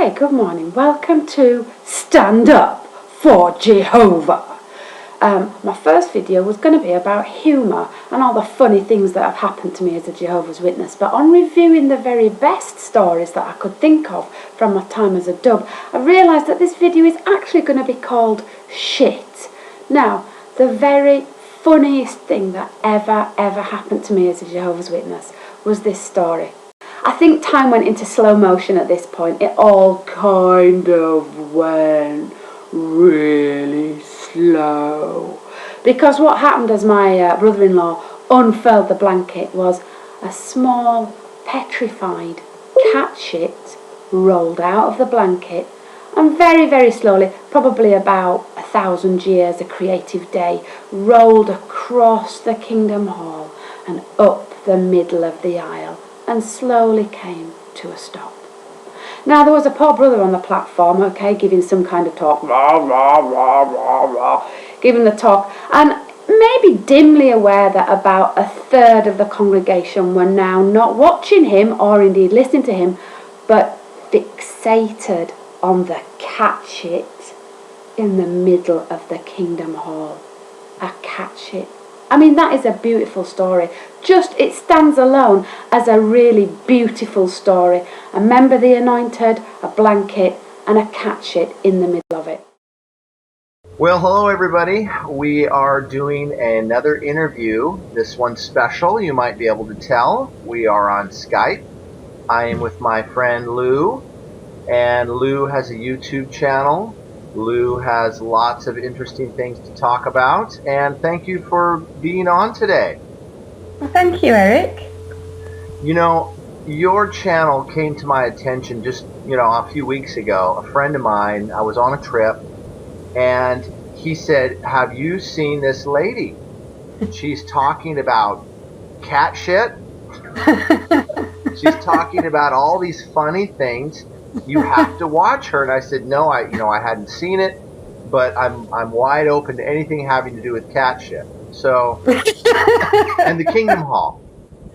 Okay, good morning. Welcome to Stand Up for Jehovah. My first video was going to be about humour and all the funny things that have happened to me as a Jehovah's Witness, but on reviewing the very best stories that I could think of from my time as a dub, I realised that this video is actually going to be called Shit. Now, the very funniest thing that ever happened to me as a Jehovah's Witness was this story. I think time went into slow motion at this point. It all kind of went really slow. Because what happened as my brother-in-law unfurled the blanket was a small, petrified cat shit rolled out of the blanket and very slowly, probably about 1,000 years, a creative day, rolled across the Kingdom Hall and up the middle of the aisle and slowly came to a stop. Now, there was a poor brother on the platform, okay, giving some kind of talk, rah, rah, rah, rah, rah, giving the talk, and maybe dimly aware that about a third of the congregation were now not watching him or indeed listening to him, but fixated on the cat shit in the middle of the Kingdom Hall. A cat shit. I mean, that is a beautiful story. Just, it stands alone as a really beautiful story. A member of the anointed, a blanket, and a cat shit in the middle of it. Well, hello everybody. We are doing another interview. This one's special, you might be able to tell. We are on Skype. I am with my friend Lou, and Lou has a YouTube channel. Lou has lots of interesting things to talk about, and thank you for being on today. Well, thank you, Eric. You know, your channel came to my attention just, a few weeks ago. A friend of mine, I was on a trip, and he said, have you seen this lady? She's talking about cat shit. She's talking about all these funny things. You have to watch her. And I said, no, I hadn't seen it, but I'm wide open to anything having to do with cat shit. So, and the Kingdom Hall.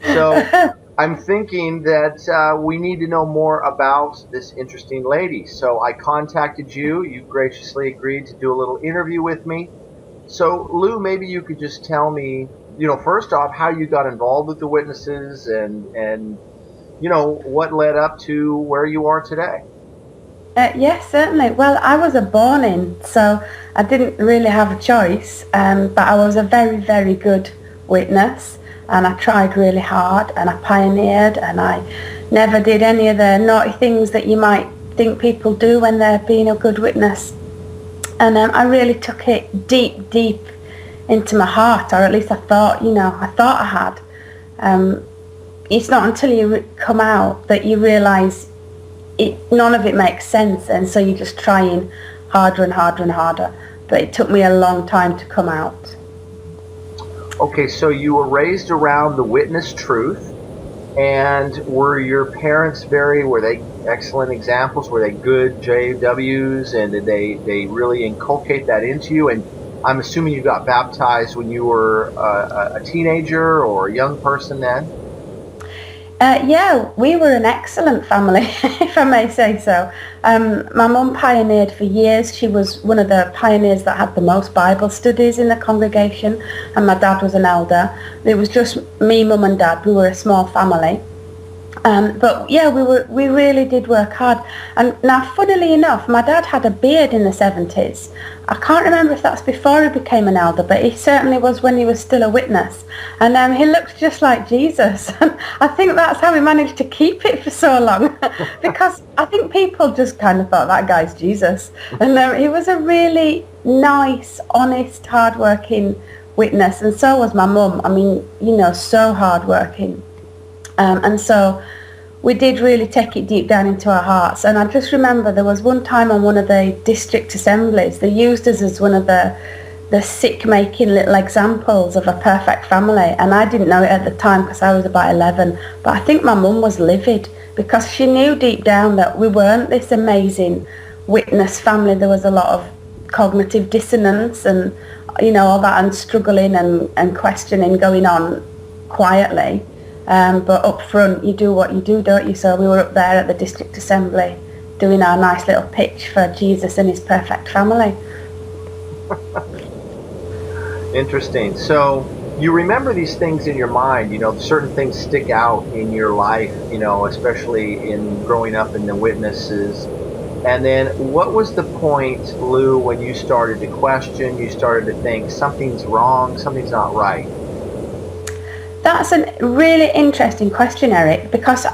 So I'm thinking that we need to know more about this interesting lady. So I contacted you. You graciously agreed to do a little interview with me. So Lou, maybe you could just tell me, first off, how you got involved with the witnesses and what led up to where you are today. Yes, certainly. Well, I was a born-in, so I didn't really have a choice, but I was a very good witness, and I tried really hard, and I pioneered, and I never did any of the naughty things that you might think people do when they're being a good witness. And I really took it deep into my heart, or at least I thought I had. It's not until you come out that you realise none of it makes sense, and so you're just trying harder and harder. But it took me a long time to come out. Okay, so you were raised around the witness truth, and were your parents were they excellent examples? Were they good JWs, and did they really inculcate that into you? And I'm assuming you got baptized when you were a teenager or a young person then? Yeah, we were an excellent family, if I may say so. My mum pioneered for years. She was one of the pioneers that had the most Bible studies in the congregation, and my dad was an elder. It was just me, mum and dad. We were a small family. But yeah, we really did work hard. And now, funnily enough, my dad had a beard in the 70s. I can't remember if that's before he became an elder, but he certainly was when he was still a witness. And he looked just like Jesus. And I think that's how he managed to keep it for so long, because I think people just kind of thought, that guy's Jesus. And he was a really nice, honest, hard-working witness, and so was my mum. I mean, so hard-working. And so we did really take it deep down into our hearts. And I just remember there was one time on one of the district assemblies, they used us as one of the sick-making little examples of a perfect family. And I didn't know it at the time because I was about 11. But I think my mum was livid because she knew deep down that we weren't this amazing witness family. There was a lot of cognitive dissonance and, all that, and struggling and questioning going on quietly. But up front, you do what you do, don't you? So we were up there at the district assembly doing our nice little pitch for Jesus and his perfect family. Interesting. So you remember these things in your mind, certain things stick out in your life, especially in growing up in the witnesses. And then what was the point, Lou, when you started to question, you started to think something's wrong, something's not right? That's a really interesting question, Eric, because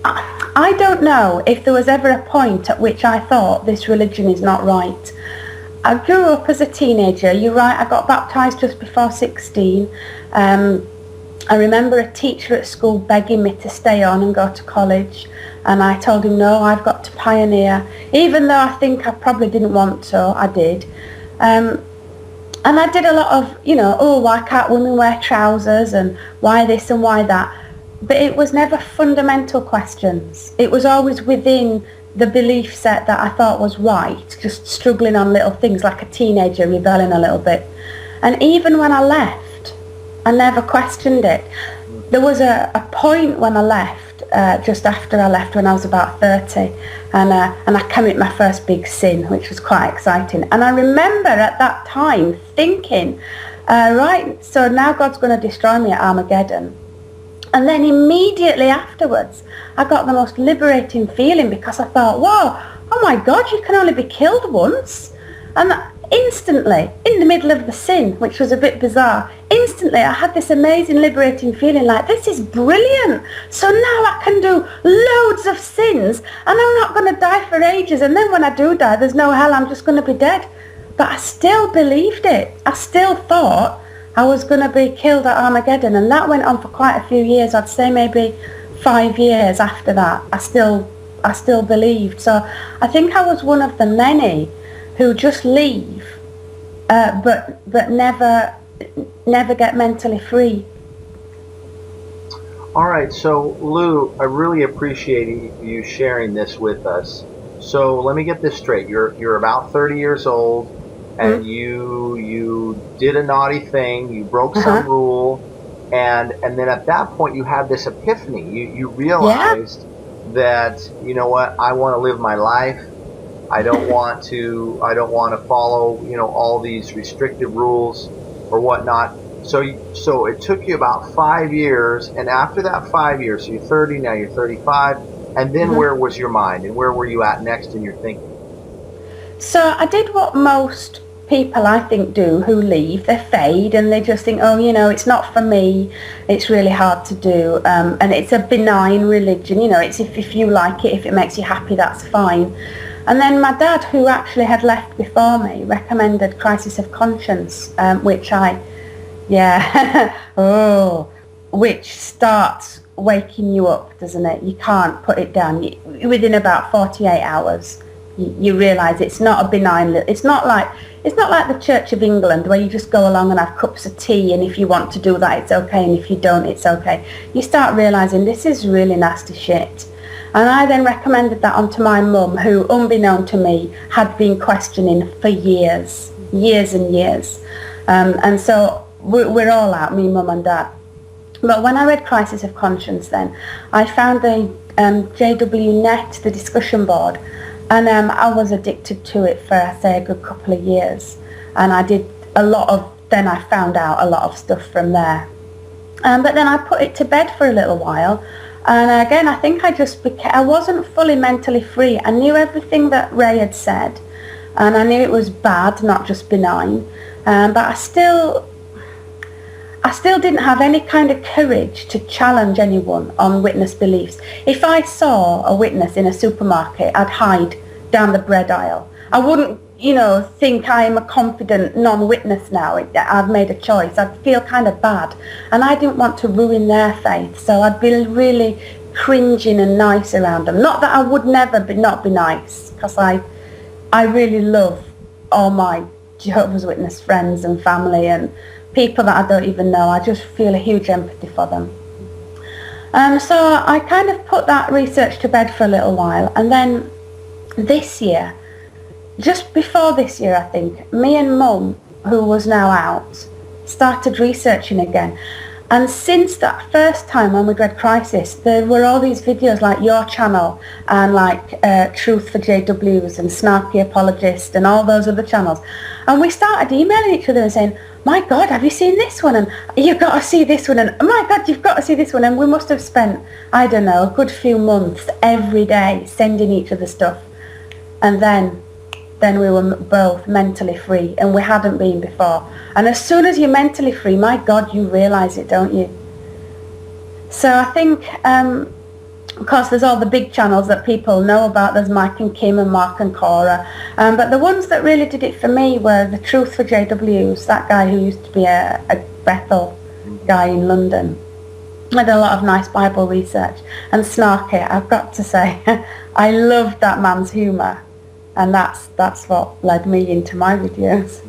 I don't know if there was ever a point at which I thought this religion is not right. I grew up as a teenager. You're right, I got baptised just before 16. I remember a teacher at school begging me to stay on and go to college, and I told him no, I've got to pioneer, even though I think I probably didn't want to. I did. And I did a lot of, why can't women wear trousers, and why this and why that. But it was never fundamental questions. It was always within the belief set that I thought was right, just struggling on little things like a teenager, rebelling a little bit. And even when I left, I never questioned it. There was a point when I left, just after I left, when I was about 30, and I committed my first big sin, which was quite exciting. And I remember at that time thinking, right, so now God's going to destroy me at Armageddon. And then immediately afterwards, I got the most liberating feeling, because I thought, whoa, oh my God, you can only be killed once. And instantly, in the middle of the sin, which was a bit bizarre, instantly I had this amazing liberating feeling like, this is brilliant. So now I can do loads of sins, and I'm not going to die for ages. And then when I do die, there's no hell, I'm just going to be dead. But I still believed it. I still thought I was going to be killed at Armageddon, and that went on for quite a few years. I'd say maybe 5 years after that. I still believed. So I think I was one of the many who just leave, but never get mentally free. All right, so Lou, I really appreciate you sharing this with us. So let me get this straight. You're about 30 years old, and you did a naughty thing. You broke some rule, and then at that point you had this epiphany. You realized that, you know what, I want to live my life. I don't want to follow, all these restrictive rules or whatnot. So it took you about 5 years, and after that 5 years, so you're 30, now you're 35, and then where was your mind, and where were you at next in your thinking? So I did what most people, I think, do who leave. They fade, and they just think, oh, it's not for me, it's really hard to do, and it's a benign religion, it's if you like it, if it makes you happy, that's fine. And then my dad, who actually had left before me, recommended Crisis of Conscience, which which starts waking you up, doesn't it? You can't put it down. Within about 48 hours, you realise it's not a benign. It's not like the Church of England, where you just go along and have cups of tea, and if you want to do that, it's okay, and if you don't, it's okay. You start realising this is really nasty shit. And I then recommended that onto my mum, who, unbeknown to me, had been questioning for years and years. And so we're all out, me, mum and dad. But when I read Crisis of Conscience then, I found the JWNet, the discussion board, and I was addicted to it for, I say, a good couple of years. And I did then I found out a lot of stuff from there. But then I put it to bed for a little while. And again, I think I wasn't fully mentally free. I knew everything that Ray had said, and I knew it was bad, not just benign. But I still didn't have any kind of courage to challenge anyone on witness beliefs. If I saw a witness in a supermarket, I'd hide down the bread aisle. I wouldn't, think I'm a confident non-witness now. I've made a choice. I'd feel kind of bad. And I didn't want to ruin their faith. So I'd be really cringing and nice around them. Not that I would never not be nice, because I really love all my Jehovah's Witness friends and family and people that I don't even know. I just feel a huge empathy for them. So I kind of put that research to bed for a little while. And then this year, just before this year, I think, me and Mum, who was now out, started researching again. And since that first time when we read Crisis, there were all these videos like your channel and like Truth for JWs and Snarky Apologist and all those other channels. And we started emailing each other and saying, my God, have you seen this one? And you've got to see this one. And oh my God, you've got to see this one. And we must have spent, I don't know, a good few months every day sending each other stuff. And then we were both mentally free, and we hadn't been before. And as soon as you're mentally free, my God, you realise it, don't you? So I think, of course, there's all the big channels that people know about. There's Mike and Kim and Mark and Cora. But the ones that really did it for me were the Truth for JWs, that guy who used to be a Bethel guy in London. I did a lot of nice Bible research. And Snarky, I've got to say, I loved that man's humour. And that's what led me into my videos.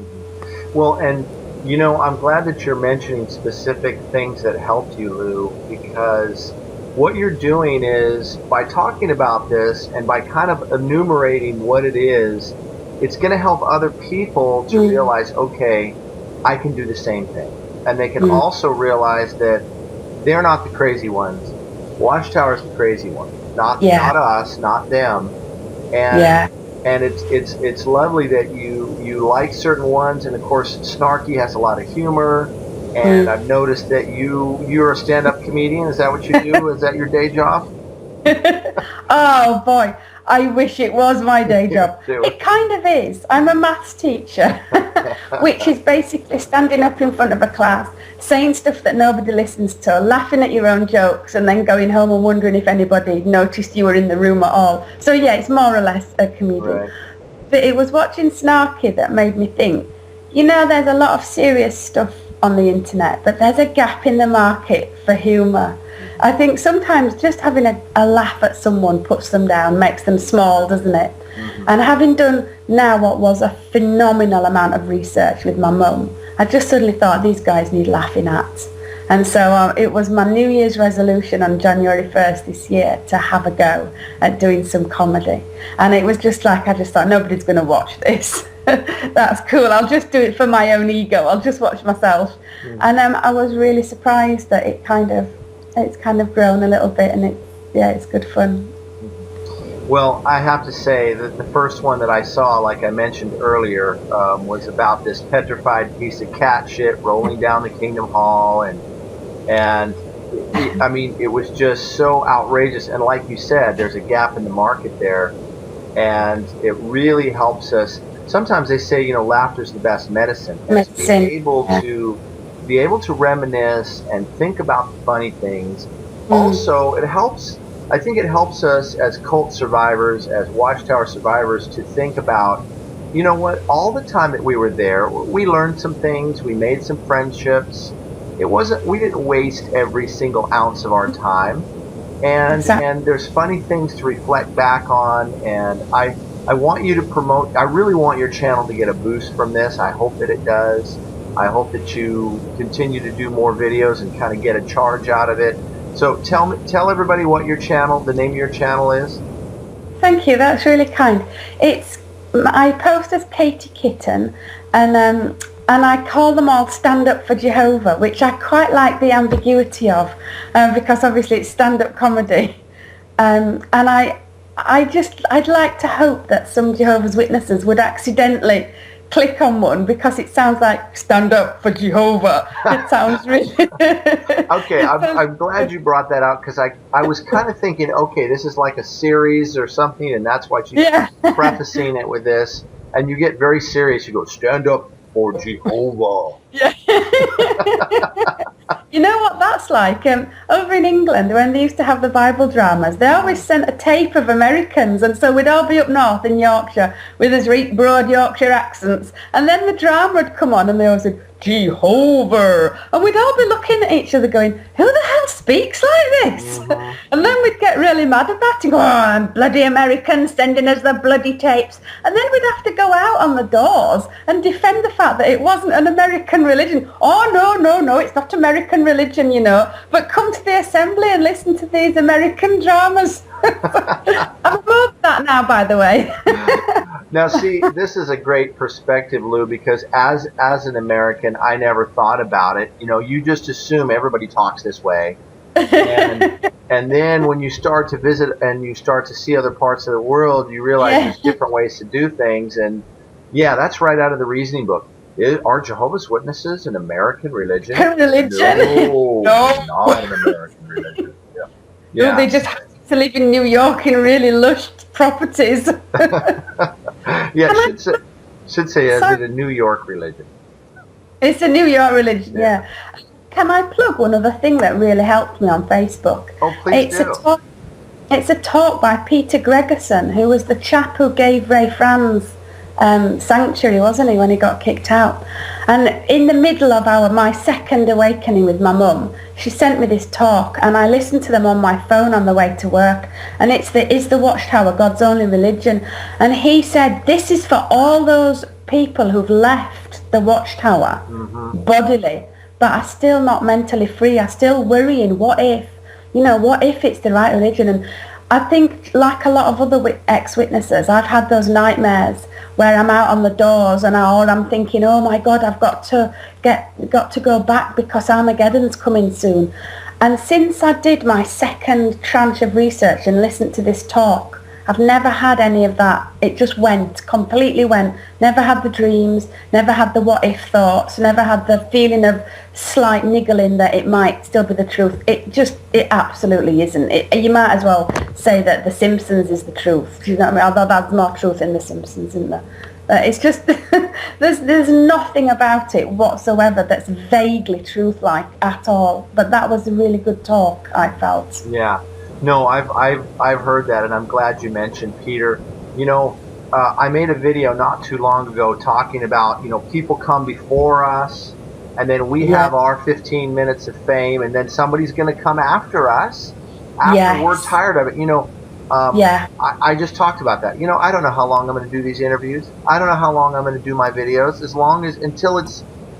Well, and you know, I'm glad that you're mentioning specific things that helped you, Lou, because what you're doing is, by talking about this and by kind of enumerating what it is, it's going to help other people to realize, okay, I can do the same thing. And they can also realize that they're not the crazy ones. Watchtower's the crazy one, not us, not them. And and it's lovely that you like certain ones, and of course Snarky has a lot of humor, and I've noticed that you're a stand-up comedian. Is that what you do? Is that your day job? Oh boy, I wish it was my day job. It kind of is. I'm a maths teacher, which is basically standing up in front of a class, saying stuff that nobody listens to, laughing at your own jokes, and then going home and wondering if anybody noticed you were in the room at all. So yeah, it's more or less a comedian. Right. But it was watching Snarky that made me think, you know, there's a lot of serious stuff on the internet, but there's a gap in the market for humour. I think sometimes just having a laugh at someone puts them down, makes them small, doesn't it? And having done now what was a phenomenal amount of research with my mum, I just suddenly thought these guys need laughing at. And so it was my New Year's resolution on January 1st this year to have a go at doing some comedy. And it was just like, I just thought, nobody's going to watch this. That's cool. I'll just do it for my own ego. I'll just watch myself. And I was really surprised that it's kind of grown a little bit, and it's good fun. Well, I have to say that the first one that I saw, like I mentioned earlier, was about this petrified piece of cat shit rolling down the Kingdom Hall, and I mean, it was just so outrageous. And like you said, there's a gap in the market there, and it really helps us. Sometimes they say, you know, laughter's the best medicine. Be able to reminisce and think about the funny things. Also, it helps. I think it helps us as cult survivors, as Watchtower survivors, to think about, you know what, all the time that we were there, we learned some things, we made some friendships. We didn't waste every single ounce of our time. And there's funny things to reflect back on, and I want you to promote, I really want your channel to get a boost from this. I hope that it does. I hope that you continue to do more videos and kind of get a charge out of it. So tell everybody what the name of your channel is. Thank you, that's really kind. I post as Katie Kitten, and I call them all Stand Up for Jehovah, which I quite like the ambiguity of, because obviously it's stand-up comedy. And I'd like to hope that some Jehovah's Witnesses would accidentally click on one, because it sounds like Stand Up for Jehovah. It sounds really... Okay, I'm glad you brought that out, because I was kind of thinking, okay, this is like a series or something, and that's why she's prefacing it with this. And you get very serious. You go, Stand Up for Jehovah. Yeah. You know what that's like? Over in England, when they used to have the Bible dramas, they always sent a tape of Americans, and so we'd all be up north in Yorkshire with his broad Yorkshire accents, and then the drama would come on, and they always said, Jehovah, and we'd all be looking at each other going, who the hell speaks like this? And then we'd get really mad about it, go, oh, bloody Americans sending us the bloody tapes, and then we'd have to go out on the doors and defend the fact that it wasn't an American religion. Oh, no, it's not American religion, you know, but come to the assembly and listen to these American dramas. I've moved that now, by the way. Now, see, this is a great perspective, Lou, because as an American, I never thought about it. You know, you just assume everybody talks this way, and then when you start to visit and you start to see other parts of the world, you realize there's different ways to do things. And yeah, that's right out of the reasoning book. Are Jehovah's Witnesses an American religion? No, not an American religion. Yeah. No, they just happen to live in New York in really lush properties. Yeah, should say is it a New York religion? It's a New York religion, yeah. Can I plug one other thing that really helped me on Facebook? Oh, please do. It's a talk by Peter Gregerson, who was the chap who gave Ray Franz sanctuary, wasn't he, when he got kicked out. And in the middle of my second awakening with my mum, she sent me this talk, and I listened to them on my phone on the way to work. And is the Watchtower God's only religion? And he said, this is for all those people who've left the Watchtower bodily, but are still not mentally free, are still worrying, what if it's the right religion? And I think, like a lot of other ex-witnesses, I've had those nightmares where I'm out on the doors and I'm thinking, oh my God, I've got to go back because Armageddon's coming soon. And since I did my second tranche of research and listened to this talk, I've never had any of that. It just completely went. Never had the dreams, never had the what if thoughts, never had the feeling of slight niggling that it might still be the truth. It absolutely isn't. You might as well say that The Simpsons is the truth. Do you know what I mean? Although there's more truth in The Simpsons, isn't there? It's just, there's nothing about it whatsoever that's vaguely truth-like at all. But that was a really good talk, I felt. Yeah. No, I've heard that, and I'm glad you mentioned Peter. You know, I made a video not too long ago talking about, people come before us, and then we have our 15 minutes of fame, and then somebody's going to come after us after we're tired of it. I just talked about that. I don't know how long I'm going to do these interviews. I don't know how long I'm going to do my videos,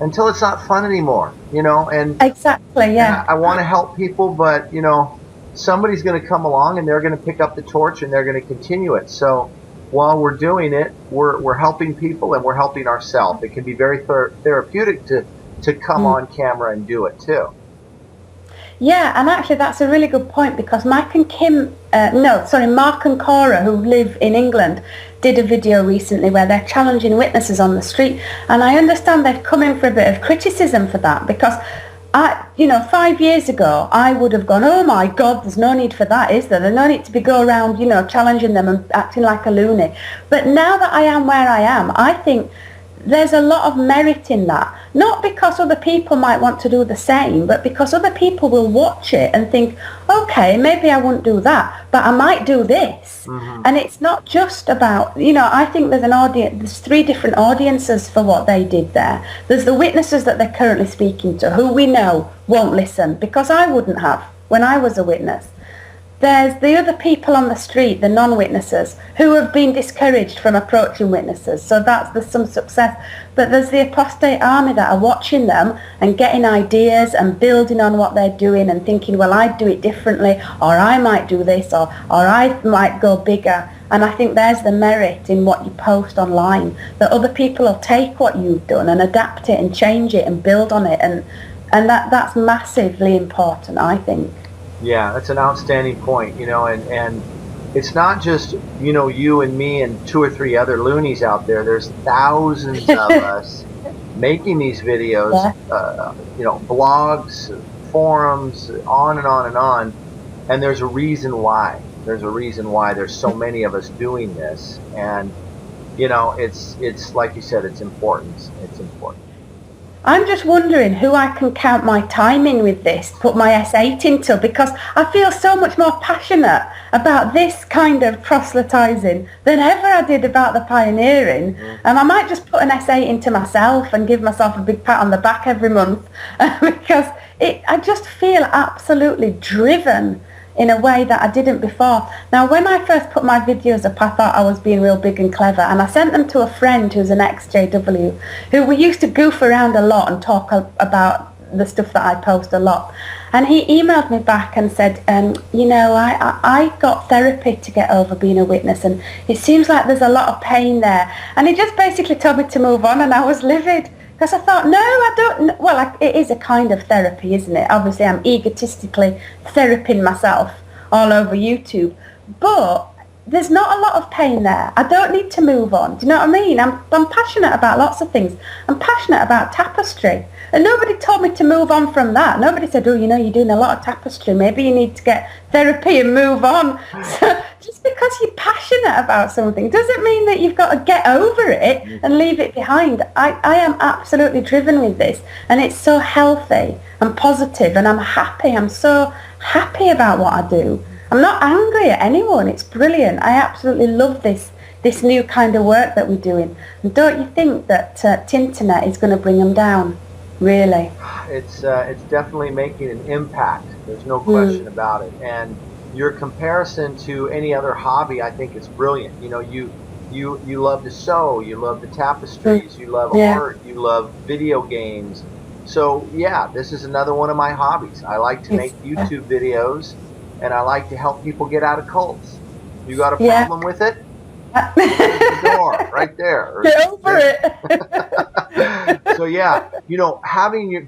until it's not fun anymore. And exactly, I want to help people, but somebody's going to come along and they're going to pick up the torch and they're going to continue it. So while we're doing it, we're helping people and we're helping ourselves. It can be very therapeutic to come on camera and do it too. Yeah, and actually that's a really good point, because Mark and Cora, who live in England, did a video recently where they're challenging witnesses on the street, and I understand they've come in for a bit of criticism for that, because 5 years ago, I would have gone, oh my God, there's no need for that, is there? There's no need to go around, challenging them and acting like a loony. But now that I am where I am, I think there's a lot of merit in that. Not because other people might want to do the same, but because other people will watch it and think, okay, maybe I wouldn't do that, but I might do this. And it's not just about, I think there's 3 different audiences for what they did there. There's the witnesses that they're currently speaking to, who we know won't listen, because I wouldn't have when I was a witness. There's the other people on the street, the non-witnesses, who have been discouraged from approaching witnesses. So there's some success. But there's the Apostate Army that are watching them and getting ideas and building on what they're doing and thinking, well, I'd do it differently, or I might do this, or I might go bigger. And I think there's the merit in what you post online, that other people will take what you've done and adapt it and change it and build on it. And that's massively important, I think. Yeah, that's an outstanding point, and it's not just, you and me and 2 or 3 other loonies out there. There's thousands of us making these videos, blogs, forums, on and on and on. And there's a reason why. There's so many of us doing this. And, it's like you said, it's important. It's important. I'm just wondering who I can count my time in with this, put my S8 into, because I feel so much more passionate about this kind of proselytizing than ever I did about the pioneering. And I might just put an S8 into myself and give myself a big pat on the back every month, because I just feel absolutely driven in a way that I didn't before. Now, when I first put my videos up, I thought I was being real big and clever, and I sent them to a friend who's an ex-JW, who we used to goof around a lot and talk about the stuff that I post a lot. And he emailed me back and said, I got therapy to get over being a witness, and it seems like there's a lot of pain there. And he just basically told me to move on, and I was livid. Because I thought, no, I don't. Well, it is a kind of therapy, isn't it? Obviously, I'm egotistically theraping myself all over YouTube. But there's not a lot of pain there. I don't need to move on. Do you know what I mean? I'm passionate about lots of things. I'm passionate about tapestry. And nobody told me to move on from that. Nobody said, you're doing a lot of tapestry. Maybe you need to get therapy and move on. So just because you're passionate about something doesn't mean that you've got to get over it and leave it behind. I am absolutely driven with this. And it's so healthy and positive, and I'm happy. I'm so happy about what I do. I'm not angry at anyone. It's brilliant. I absolutely love this new kind of work that we're doing. And don't you think that Tinternet is going to bring them down? Really? It's definitely making an impact. There's no question about it. And your comparison to any other hobby, I think it's brilliant. You love to sew, you love the tapestries, you love art, you love video games. So yeah, this is another one of my hobbies. I like to make YouTube videos, and I like to help people get out of cults. You got a problem with it? There's the door right there. Get over it. So yeah,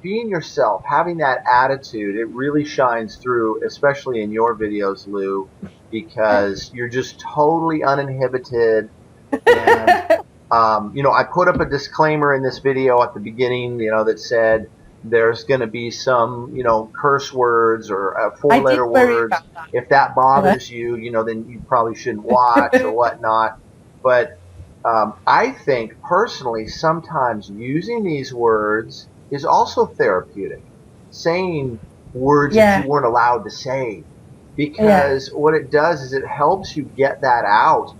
being yourself, having that attitude, it really shines through, especially in your videos, Lou, because you're just totally uninhibited. And I put up a disclaimer in this video at the beginning, that said there's going to be some, curse words or four-letter words. If that bothers you, then you probably shouldn't watch or whatnot. But I think personally, sometimes using these words is also therapeutic. Saying words that you weren't allowed to say, because what it does is it helps you get that out.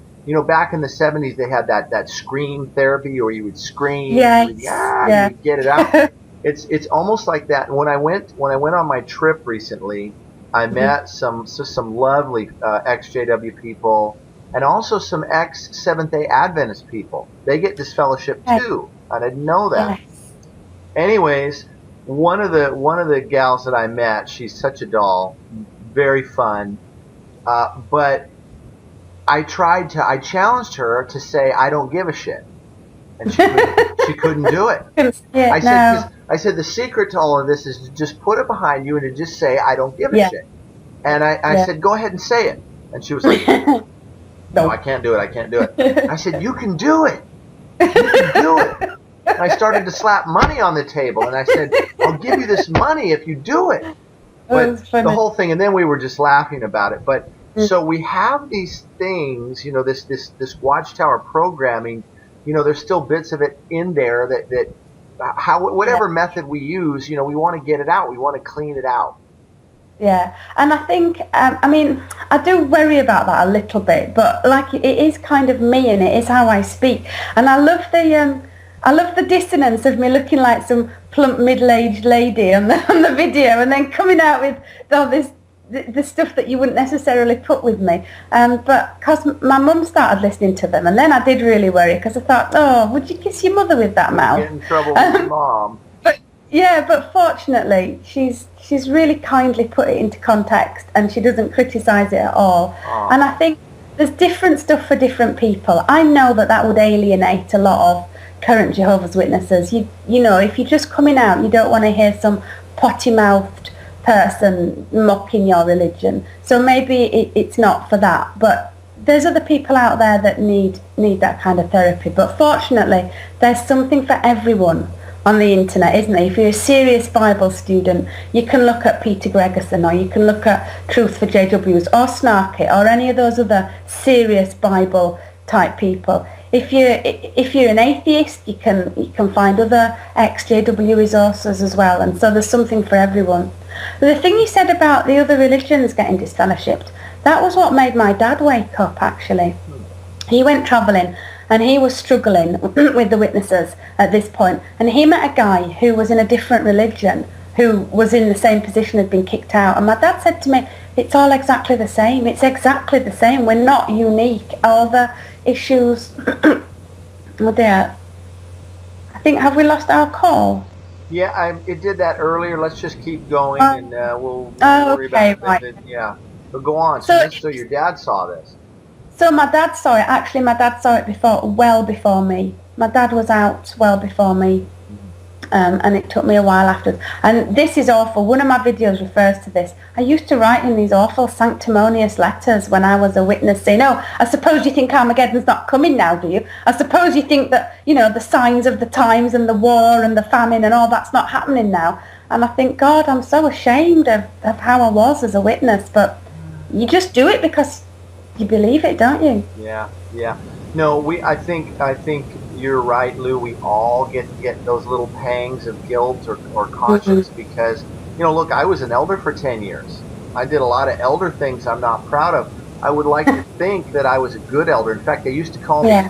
Back in the 70s, they had that scream therapy, or you would scream, you would get it out. It's almost like that. When I went on my trip recently, I met some lovely ex-JW people, and also some ex-Seventh-day Adventist people. They get this fellowship too. I didn't know that. Anyways, one of the gals that I met, she's such a doll, very fun, but I challenged her to say I don't give a shit, and she couldn't do it. I said the secret to all of this is to just put it behind you and to just say I don't give a shit. And I said, go ahead and say it. And she was like, no, I can't do it. I can't do it. I said, you can do it. You can do it. And I started to slap money on the table, and I said, I'll give you this money if you do it. But the whole thing, and then we were just laughing about it. But so we have these things, this Watchtower programming, there's still bits of it in there that whatever method we use, we want to get it out. We want to clean it out. Yeah, and I think, I do worry about that a little bit, but it is kind of me, and it is how I speak. And I love the dissonance of me looking like some plump middle-aged lady on the video, and then coming out with all this the stuff that you wouldn't necessarily put with me. But because my mum started listening to them, and then I did really worry, because I thought, would you kiss your mother with that mouth? Get in trouble with your mom. But fortunately, she's really kindly put it into context, and she doesn't criticise it at all. Aww. And I think there's different stuff for different people. I know that would alienate a lot of current Jehovah's Witnesses. You know, if you're just coming out, you don't want to hear some potty-mouthed person mocking your religion. So maybe it's not for that. But there's other people out there that need that kind of therapy. But fortunately, there's something for everyone on the internet, isn't there? If you're a serious Bible student, you can look at Peter Gregerson, or you can look at Truth for JWs, or Snarky, or any of those other serious Bible type people. If you're an atheist, you can find other ex-JW resources as well, and so there's something for everyone. But the thing you said about the other religions getting disfellowshipped, that was what made my dad wake up, actually. He went travelling, and he was struggling with the witnesses at this point, and he met a guy who was in a different religion, who was in the same position, had been kicked out, and my dad said to me, it's all exactly the same. It's exactly the same. We're not unique. All the issues... Oh dear. I think, have we lost our call? Yeah, it did that earlier. Let's just keep going, and we'll Oh, worry okay, about right. it. Yeah, but go on. So, So your dad saw this. so my dad saw it. Actually, my dad saw it well before me. My dad was out well before me. And it took me a while after. And this is awful. One of my videos refers to this. I used to write in these awful sanctimonious letters when I was a witness saying, oh, I suppose you think Armageddon's not coming now, do you? I suppose you think that, the signs of the times and the war and the famine and all that's not happening now. And I think, God, I'm so ashamed of how I was as a witness. But you just do it because you believe it, don't you? Yeah, yeah. No, I think you're right, Lou. We all get those little pangs of guilt or conscience because, look, I was an elder for 10 years. I did a lot of elder things I'm not proud of. I would like to think that I was a good elder. In fact, they used to call me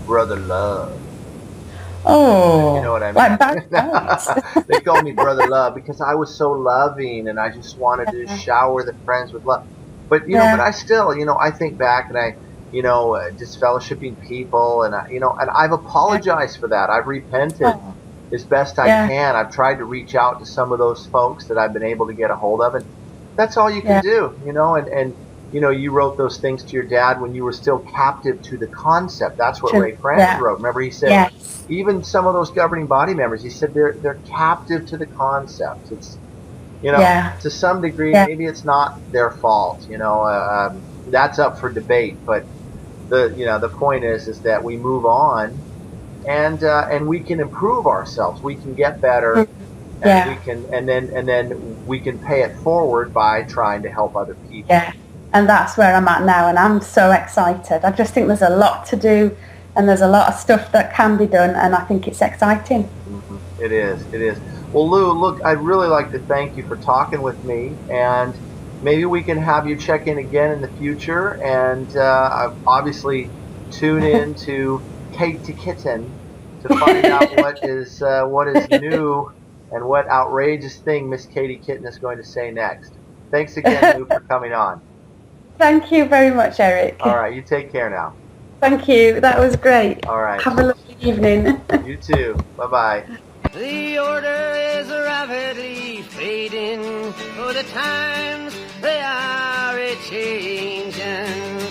Brother Love. Oh, You know what I mean? like bad They called me Brother Love because I was so loving and I just wanted to shower the friends with love. But but I still, I think back and I, disfellowshipping people, and and I've apologized for that. I've repented as best I can. I've tried to reach out to some of those folks that I've been able to get a hold of, and that's all you can do, And you wrote those things to your dad when you were still captive to the concept. That's what Ray Franz wrote. Remember, he said even some of those governing body members, he said they're captive to the concept. It's to some degree, maybe it's not their fault. That's up for debate, but the point is that we move on, and we can improve ourselves. We can get better, and we can, and then we can pay it forward by trying to help other people. Yeah, and that's where I'm at now, and I'm so excited. I just think there's a lot to do, and there's a lot of stuff that can be done, and I think it's exciting. Mm-hmm. It is. Well, Lou, look, I'd really like to thank you for talking with me, and maybe we can have you check in again in the future, and obviously tune in to Katie Kitten to find out what is new and what outrageous thing Miss Katie Kitten is going to say next. Thanks again, Lou, for coming on. Thank you very much, Eric. All right, you take care now. Thank you. That was great. All right. Have a lovely evening. You too. Bye-bye. The order is rapidly fading, for the times they are a-changing.